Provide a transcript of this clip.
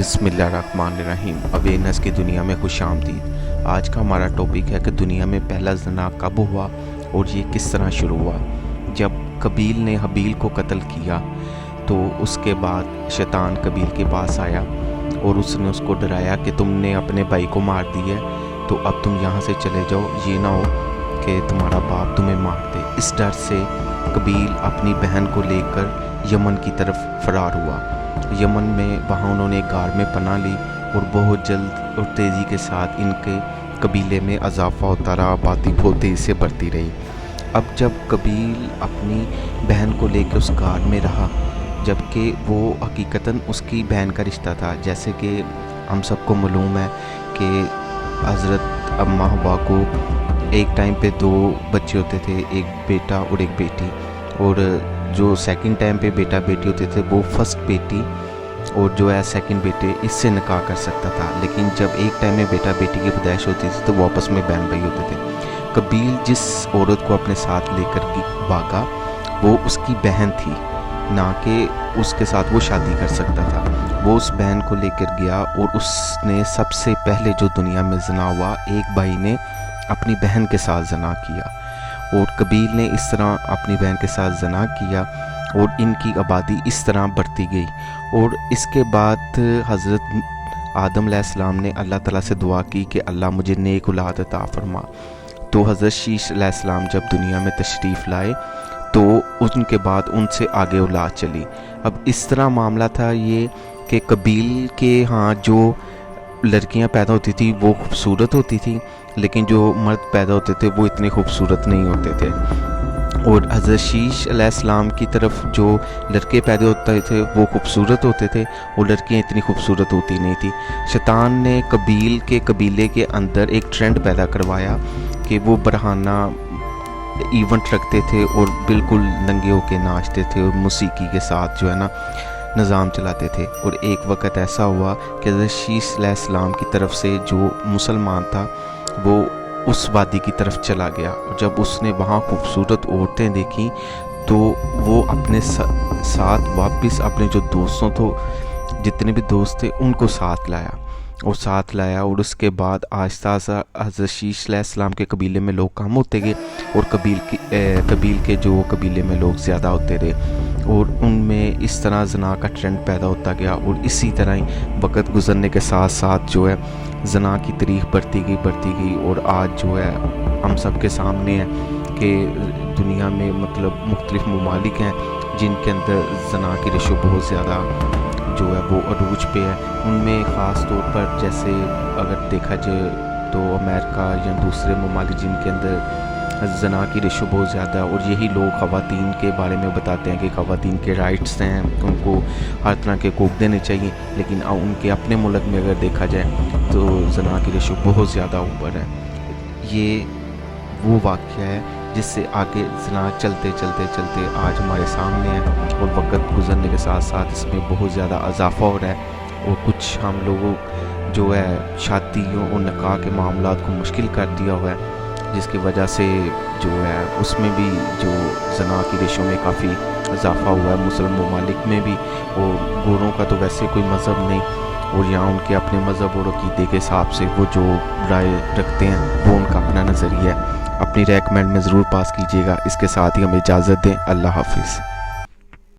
बिस्मिल्लाहिर्रहमानिर्रहीम। अवेयरनेस की दुनिया में खुश आमदीद। आज का हमारा टॉपिक है कि दुनिया में पहला ज़ना कब हुआ और ये किस तरह शुरू हुआ। जब कबील ने हबील को कत्ल किया तो उसके बाद शैतान कबील के पास आया और उसने उसको डराया कि तुमने अपने भाई को मार दिया है तो अब तुम यहाँ से चले जाओ, ये ना हो कि तुम्हारा बाप तुम्हें मार दे। इस डर से कबील अपनी बहन को लेकर यमन की तरफ फरार हुआ। यमन में वहाँ उन्होंने एक गार में पनाह ली और बहुत जल्द और तेज़ी के साथ इनके कबीले में इजाफा होता रहा, आबादी बहुत तेज़ी से बढ़ती रही। अब जब कबील अपनी बहन को लेकर उस गार में रहा, जबकि वो हकीकतन उसकी बहन का रिश्ता था, जैसे कि हम सबको मालूम है कि हज़रत अम्मा हवा को एक टाइम पे 2 बच्चे होते थे, एक बेटा और एक बेटी, और जो सेकंड टाइम पे बेटा बेटी होते थे वो फर्स्ट बेटी और जो है सेकंड बेटे इससे निकाह कर सकता था। लेकिन जब एक टाइम में बेटा बेटी की पैदाइश होती थी तो वो आपस में बहन भाई होते थे। कबील जिस औरत को अपने साथ लेकर भागा वो उसकी बहन थी, ना कि उसके साथ वो शादी कर सकता था। वो उस बहन को लेकर गया और उसने सबसे पहले जो दुनिया में ज़ना हुआ, एक भाई ने अपनी बहन के साथ ज़ना किया और कबील ने इस तरह अपनी बहन के साथ ज़ना किया और इनकी आबादी इस तरह बढ़ती गई। और इसके बाद हज़रत आदम अलैहिस्सलाम ने अल्लाह ताला से दुआ की कि अल्लाह मुझे नेक औलाद अता फरमा। तो हज़रत शीश अलैहिस्सलाम जब दुनिया में तशरीफ़ लाए तो उनके बाद उनसे आगे औलाद चली। अब इस तरह मामला था ये कि कबील के यहाँ जो लड़कियां पैदा होती थी वो खूबसूरत होती थी, लेकिन जो मर्द पैदा होते थे वो इतने खूबसूरत नहीं होते थे। और हज़रत शीश अलैहिस्सलाम की तरफ जो लड़के पैदा होते थे वो खूबसूरत होते थे और लड़कियां इतनी खूबसूरत होती नहीं थी। शैतान ने कबीले के अंदर एक ट्रेंड पैदा करवाया कि वो बरहाना इवेंट रखते थे और बिल्कुल नंगे होके नाचते थे और मौसीकी के साथ जो है ना निज़ाम चलाते थे। और एक वक्त ऐसा हुआ कि हज़रत शीश अलैहिस्सलाम की तरफ से जो मुसलमान था वो उस वादी की तरफ चला गया और जब उसने वहाँ खूबसूरत औरतें देखी तो वो अपने साथ वापस अपने जो दोस्तों तो जितने भी दोस्त थे उनको साथ लाया और उसके बाद आहिस्ता आहिस्ता हज़रत शीश अलैहिस्सलाम के कबीले में लोग कम होते गए और कबील के जो कबीले में लोग ज़्यादा होते रहे और उनमें इस तरह ज़ना का ट्रेंड पैदा होता गया। और इसी तरह ही वक्त गुजरने के साथ साथ जो है ज़ना की तारीख़ बढ़ती गई और आज जो है हम सब के सामने है कि दुनिया में मतलब मुख्तलिफ़ ममालिक हैं जिनके अंदर ज़ना की रेशो बहुत ज़्यादा जो है वो अरूज पे है। उनमें ख़ास तौर पर जैसे अगर देखा जाए तो अमेरिका या दूसरे ममालिक जिनके अंदर ज़ना की रेशो बहुत ज़्यादा, और यही लोग ख़वातीन के बारे में बताते हैं कि ख़वातीन के राइट्स हैं, उनको हर तरह के हकूक़ देने चाहिए, लेकिन उनके अपने मुल्क में अगर देखा जाए तो ज़ना की रेशो बहुत ज़्यादा ऊपर है। ये वो वाक़या है जिससे आगे ज़ना चलते आज हमारे सामने है और वक्त गुजरने के साथ साथ इसमें बहुत ज़्यादा इजाफा हो रहा है और कुछ हम लोगों जो है शादियों और निकाह के मामलात को मुश्किल कर दिया हुआ है, जिसकी वजह से जो है उसमें भी जो ज़ना की रेशो में काफ़ी इजाफा हुआ है मुस्लिम ममालिक में भी। और गोरों का तो वैसे कोई मज़हब नहीं और यहाँ उनके अपने मज़हब और अक़ीदे के हिसाब से वो जो राय रखते हैं वो उनका अपना नज़रिया है। अपनी राय कमेंट में ज़रूर पास कीजिएगा। इसके साथ ही हमें इजाज़त दें। अल्लाह हाफिज़।